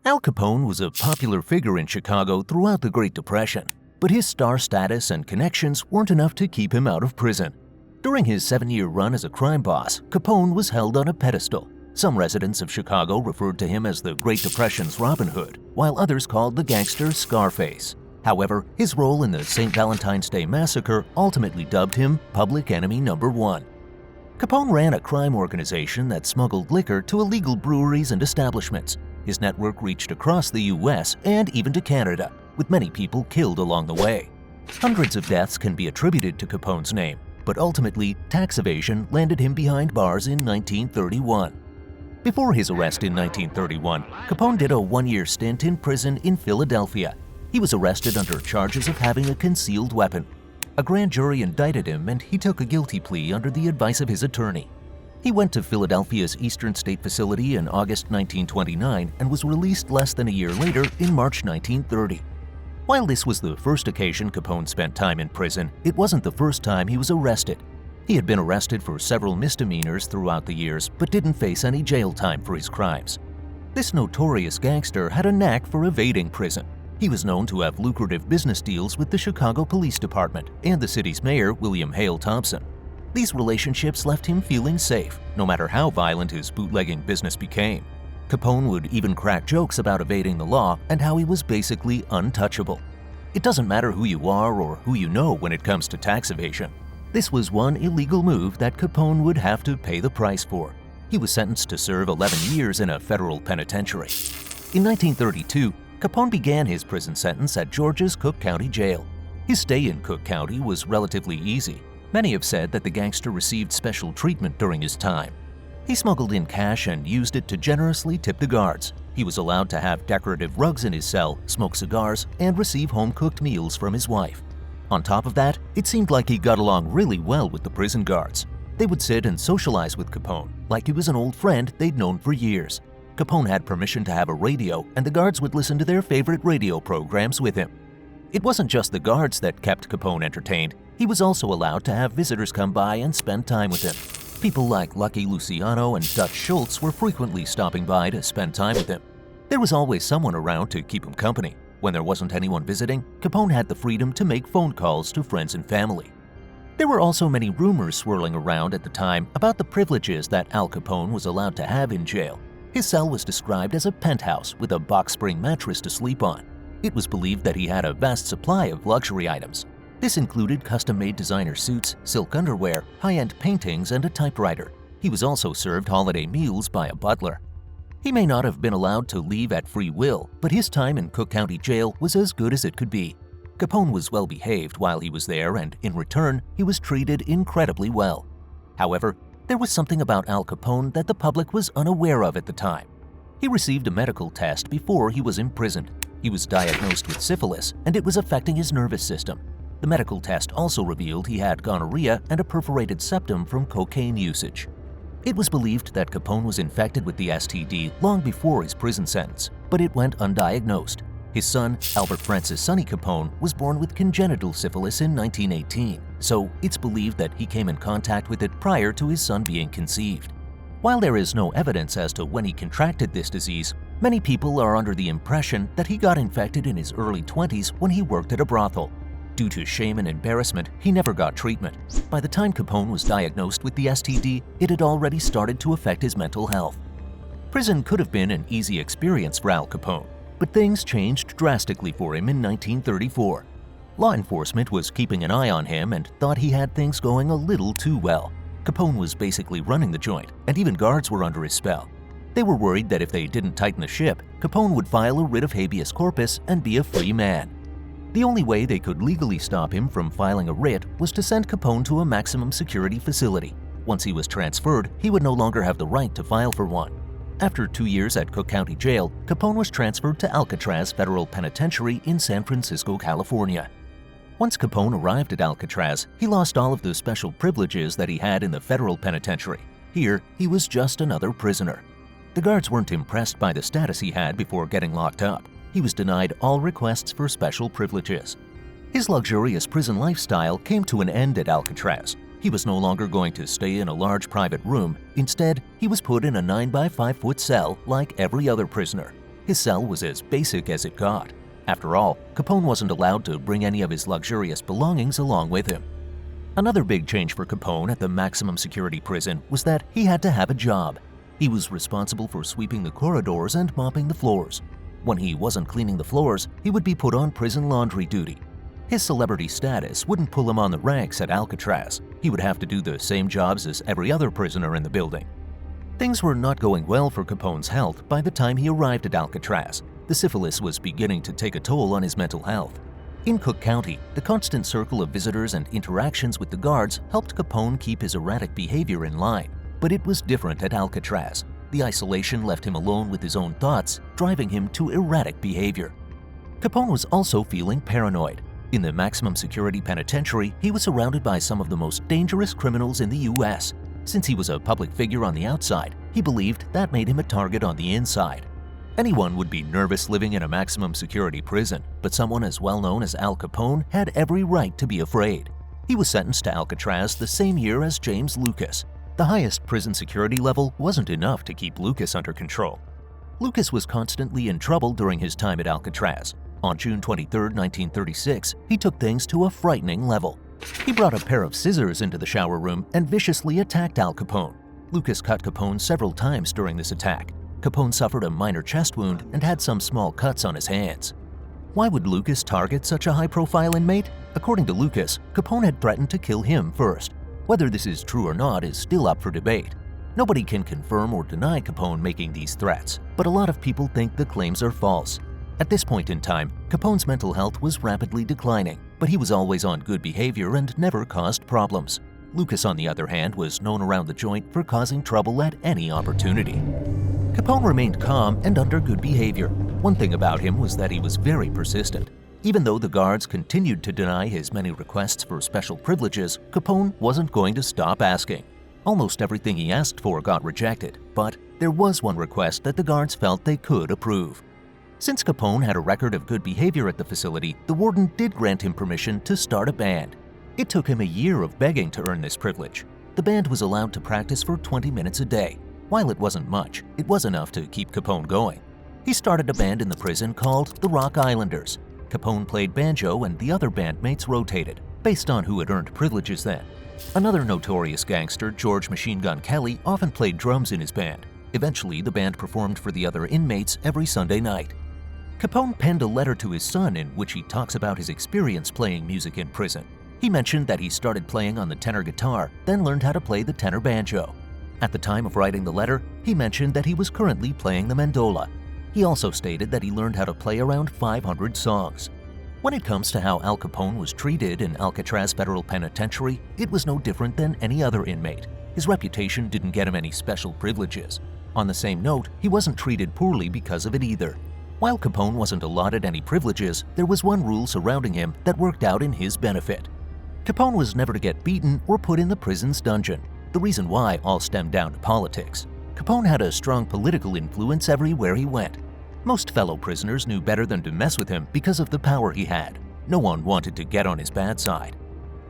Al Capone was a popular figure in Chicago throughout the Great Depression, but his star status and connections weren't enough to keep him out of prison. During his 7-year run as a crime boss, Capone was held on a pedestal. Some residents of Chicago referred to him as the Great Depression's Robin Hood, while others called the gangster Scarface. However, his role in the St. Valentine's Day Massacre ultimately dubbed him Public Enemy Number 1. Capone ran a crime organization that smuggled liquor to illegal breweries and establishments. His network reached across the U.S. and even to Canada, with many people killed along the way. Hundreds of deaths can be attributed to Capone's name, but ultimately, tax evasion landed him behind bars in 1931. Before his arrest in 1931, Capone did a 1-year stint in prison in Philadelphia. He was arrested under charges of having a concealed weapon. A grand jury indicted him and he took a guilty plea under the advice of his attorney. He went to Philadelphia's Eastern State Facility in August 1929 and was released less than a year later in March 1930. While this was the first occasion Capone spent time in prison, it wasn't the first time he was arrested. He had been arrested for several misdemeanors throughout the years, but didn't face any jail time for his crimes. This notorious gangster had a knack for evading prison. He was known to have lucrative business deals with the Chicago Police Department and the city's mayor, William Hale Thompson. These relationships left him feeling safe, no matter how violent his bootlegging business became. Capone would even crack jokes about evading the law and how he was basically untouchable. It doesn't matter who you are or who you know when it comes to tax evasion. This was one illegal move that Capone would have to pay the price for. He was sentenced to serve 11 years in a federal penitentiary. In 1932, Capone began his prison sentence at Georgia's Cook County Jail. His stay in Cook County was relatively easy. Many have said that the gangster received special treatment during his time. He smuggled in cash and used it to generously tip the guards. He was allowed to have decorative rugs in his cell, smoke cigars, and receive home-cooked meals from his wife. On top of that, it seemed like he got along really well with the prison guards. They would sit and socialize with Capone, like he was an old friend they'd known for years. Capone had permission to have a radio, and the guards would listen to their favorite radio programs with him. It wasn't just the guards that kept Capone entertained. He was also allowed to have visitors come by and spend time with him. People like Lucky Luciano and Dutch Schultz were frequently stopping by to spend time with him. There was always someone around to keep him company. When there wasn't anyone visiting, Capone had the freedom to make phone calls to friends and family. There were also many rumors swirling around at the time about the privileges that Al Capone was allowed to have in jail. His cell was described as a penthouse with a box spring mattress to sleep on. It was believed that he had a vast supply of luxury items. This included custom-made designer suits, silk underwear, high-end paintings, and a typewriter. He was also served holiday meals by a butler. He may not have been allowed to leave at free will, but his time in Cook County Jail was as good as it could be. Capone was well behaved while he was there, and in return, he was treated incredibly well. However, there was something about Al Capone that the public was unaware of at the time. He received a medical test before he was imprisoned. He was diagnosed with syphilis, and it was affecting his nervous system. The medical test also revealed he had gonorrhea and a perforated septum from cocaine usage. It was believed that Capone was infected with the STD long before his prison sentence, but it went undiagnosed. His son, Albert Francis Sonny Capone, was born with congenital syphilis in 1918, so it's believed that he came in contact with it prior to his son being conceived. While there is no evidence as to when he contracted this disease, many people are under the impression that he got infected in his early 20s when he worked at a brothel. Due to shame and embarrassment, he never got treatment. By the time Capone was diagnosed with the STD, it had already started to affect his mental health. Prison could have been an easy experience for Al Capone, but things changed drastically for him in 1934. Law enforcement was keeping an eye on him and thought he had things going a little too well. Capone was basically running the joint, and even guards were under his spell. They were worried that if they didn't tighten the ship, Capone would file a writ of habeas corpus and be a free man. The only way they could legally stop him from filing a writ was to send Capone to a maximum security facility. Once he was transferred, he would no longer have the right to file for one. After 2 years at Cook County Jail, Capone was transferred to Alcatraz Federal Penitentiary in San Francisco, California. Once Capone arrived at Alcatraz, he lost all of the special privileges that he had in the federal penitentiary. Here, he was just another prisoner. The guards weren't impressed by the status he had before getting locked up. He was denied all requests for special privileges. His luxurious prison lifestyle came to an end at Alcatraz. He was no longer going to stay in a large private room. Instead, he was put in a 9 by 5 foot cell like every other prisoner. His cell was as basic as it got. After all, Capone wasn't allowed to bring any of his luxurious belongings along with him. Another big change for Capone at the maximum security prison was that he had to have a job. He was responsible for sweeping the corridors and mopping the floors. When he wasn't cleaning the floors, he would be put on prison laundry duty. His celebrity status wouldn't pull him on the ranks at Alcatraz. He would have to do the same jobs as every other prisoner in the building. Things were not going well for Capone's health by the time he arrived at Alcatraz. The syphilis was beginning to take a toll on his mental health. In Cook County, the constant circle of visitors and interactions with the guards helped Capone keep his erratic behavior in line. But it was different at Alcatraz. The isolation left him alone with his own thoughts, driving him to erratic behavior. Capone was also feeling paranoid. In the maximum security penitentiary, he was surrounded by some of the most dangerous criminals in the U.S. Since he was a public figure on the outside, he believed that made him a target on the inside. Anyone would be nervous living in a maximum security prison, but someone as well known as Al Capone had every right to be afraid. He was sentenced to Alcatraz the same year as James Lucas. The highest prison security level wasn't enough to keep Lucas under control. Lucas was constantly in trouble during his time at Alcatraz. On June 23, 1936, he took things to a frightening level. He brought a pair of scissors into the shower room and viciously attacked Al Capone. Lucas cut Capone several times during this attack. Capone suffered a minor chest wound and had some small cuts on his hands. Why would Lucas target such a high-profile inmate? According to Lucas, Capone had threatened to kill him first. Whether this is true or not is still up for debate. Nobody can confirm or deny Capone making these threats, but a lot of people think the claims are false. At this point in time, Capone's mental health was rapidly declining, but he was always on good behavior and never caused problems. Lucas, on the other hand, was known around the joint for causing trouble at any opportunity. Capone remained calm and under good behavior. One thing about him was that he was very persistent. Even though the guards continued to deny his many requests for special privileges, Capone wasn't going to stop asking. Almost everything he asked for got rejected, but there was one request that the guards felt they could approve. Since Capone had a record of good behavior at the facility, the warden did grant him permission to start a band. It took him a year of begging to earn this privilege. The band was allowed to practice for 20 minutes a day. While it wasn't much, it was enough to keep Capone going. He started a band in the prison called the Rock Islanders. Capone played banjo and the other bandmates rotated, based on who had earned privileges then. Another notorious gangster, George Machine Gun Kelly, often played drums in his band. Eventually, the band performed for the other inmates every Sunday night. Capone penned a letter to his son in which he talks about his experience playing music in prison. He mentioned that he started playing on the tenor guitar, then learned how to play the tenor banjo. At the time of writing the letter, he mentioned that he was currently playing the mandola. He also stated that he learned how to play around 500 songs. When it comes to how Al Capone was treated in Alcatraz Federal Penitentiary, it was no different than any other inmate. His reputation didn't get him any special privileges. On the same note, he wasn't treated poorly because of it either. While Capone wasn't allotted any privileges, there was one rule surrounding him that worked out in his benefit. Capone was never to get beaten or put in the prison's dungeon. The reason why all stemmed down to politics. Capone had a strong political influence everywhere he went. Most fellow prisoners knew better than to mess with him because of the power he had. No one wanted to get on his bad side.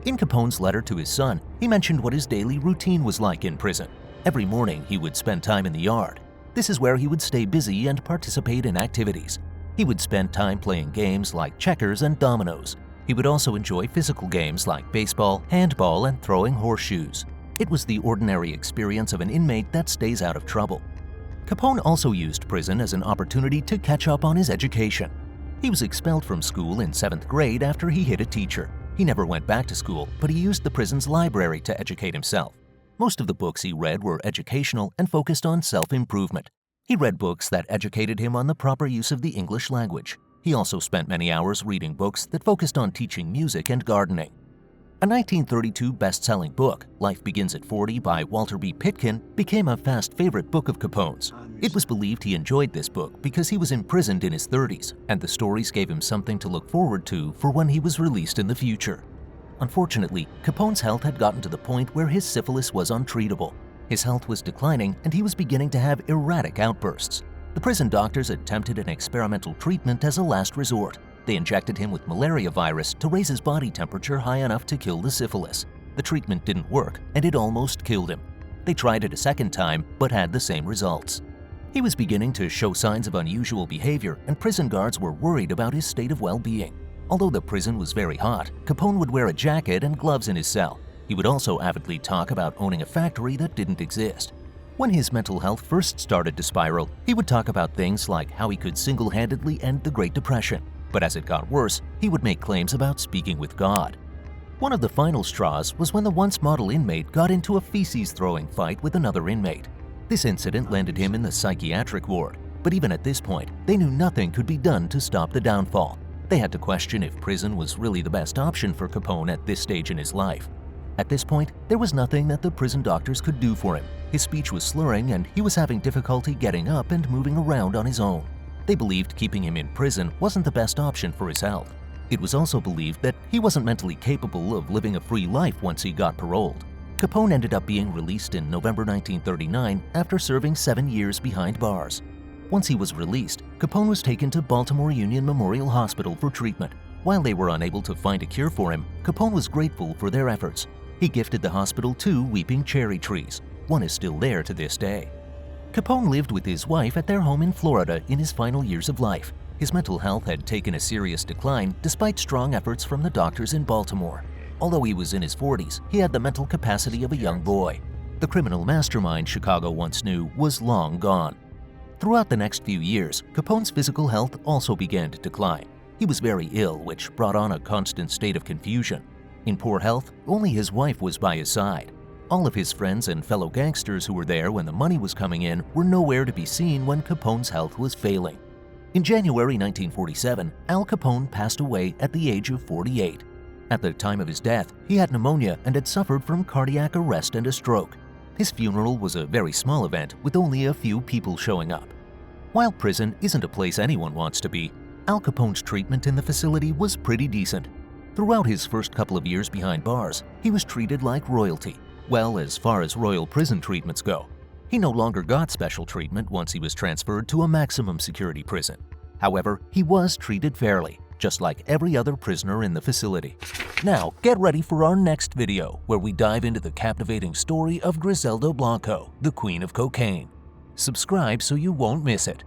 In Capone's letter to his son, he mentioned what his daily routine was like in prison. Every morning, he would spend time in the yard. This is where he would stay busy and participate in activities. He would spend time playing games like checkers and dominoes. He would also enjoy physical games like baseball, handball, and throwing horseshoes. It was the ordinary experience of an inmate that stays out of trouble. Capone also used prison as an opportunity to catch up on his education. He was expelled from school in 7th grade after he hit a teacher. He never went back to school, but he used the prison's library to educate himself. Most of the books he read were educational and focused on self-improvement. He read books that educated him on the proper use of the English language. He also spent many hours reading books that focused on teaching music and gardening. A 1932 best-selling book, Life Begins at 40 by Walter B. Pitkin, became a fast favorite book of Capone's. It was believed he enjoyed this book because he was imprisoned in his 30s, and the stories gave him something to look forward to for when he was released in the future. Unfortunately, Capone's health had gotten to the point where his syphilis was untreatable. His health was declining, and he was beginning to have erratic outbursts. The prison doctors attempted an experimental treatment as a last resort. They injected him with malaria virus to raise his body temperature high enough to kill the syphilis. The treatment didn't work, and it almost killed him. They tried it a second time, but had the same results. He was beginning to show signs of unusual behavior, and prison guards were worried about his state of well-being. Although the prison was very hot, Capone would wear a jacket and gloves in his cell. He would also avidly talk about owning a factory that didn't exist. When his mental health first started to spiral, he would talk about things like how he could single-handedly end the Great Depression. But as it got worse, he would make claims about speaking with God. One of the final straws was when the once model inmate got into a feces-throwing fight with another inmate. This incident landed him in the psychiatric ward, but even at this point, they knew nothing could be done to stop the downfall. They had to question if prison was really the best option for Capone at this stage in his life. At this point, there was nothing that the prison doctors could do for him. His speech was slurring and he was having difficulty getting up and moving around on his own. They believed keeping him in prison wasn't the best option for his health. It was also believed that he wasn't mentally capable of living a free life once he got paroled. Capone ended up being released in November 1939 after serving 7 years behind bars. Once he was released, Capone was taken to Baltimore Union Memorial Hospital for treatment. While they were unable to find a cure for him, Capone was grateful for their efforts. He gifted the hospital 2 weeping cherry trees. One is still there to this day. Capone lived with his wife at their home in Florida in his final years of life. His mental health had taken a serious decline despite strong efforts from the doctors in Baltimore. Although he was in his 40s, he had the mental capacity of a young boy. The criminal mastermind Chicago once knew was long gone. Throughout the next few years, Capone's physical health also began to decline. He was very ill, which brought on a constant state of confusion. In poor health, only his wife was by his side. All of his friends and fellow gangsters who were there when the money was coming in were nowhere to be seen when Capone's health was failing. In January 1947, Al Capone passed away at the age of 48. At the time of his death, he had pneumonia and had suffered from cardiac arrest and a stroke. His funeral was a very small event with only a few people showing up. While prison isn't a place anyone wants to be, Al Capone's treatment in the facility was pretty decent. Throughout his first couple of years behind bars, he was treated like royalty. Well, as far as royal prison treatments go. He no longer got special treatment once he was transferred to a maximum security prison. However, he was treated fairly, just like every other prisoner in the facility. Now, get ready for our next video, where we dive into the captivating story of Griselda Blanco, the Queen of Cocaine. Subscribe so you won't miss it.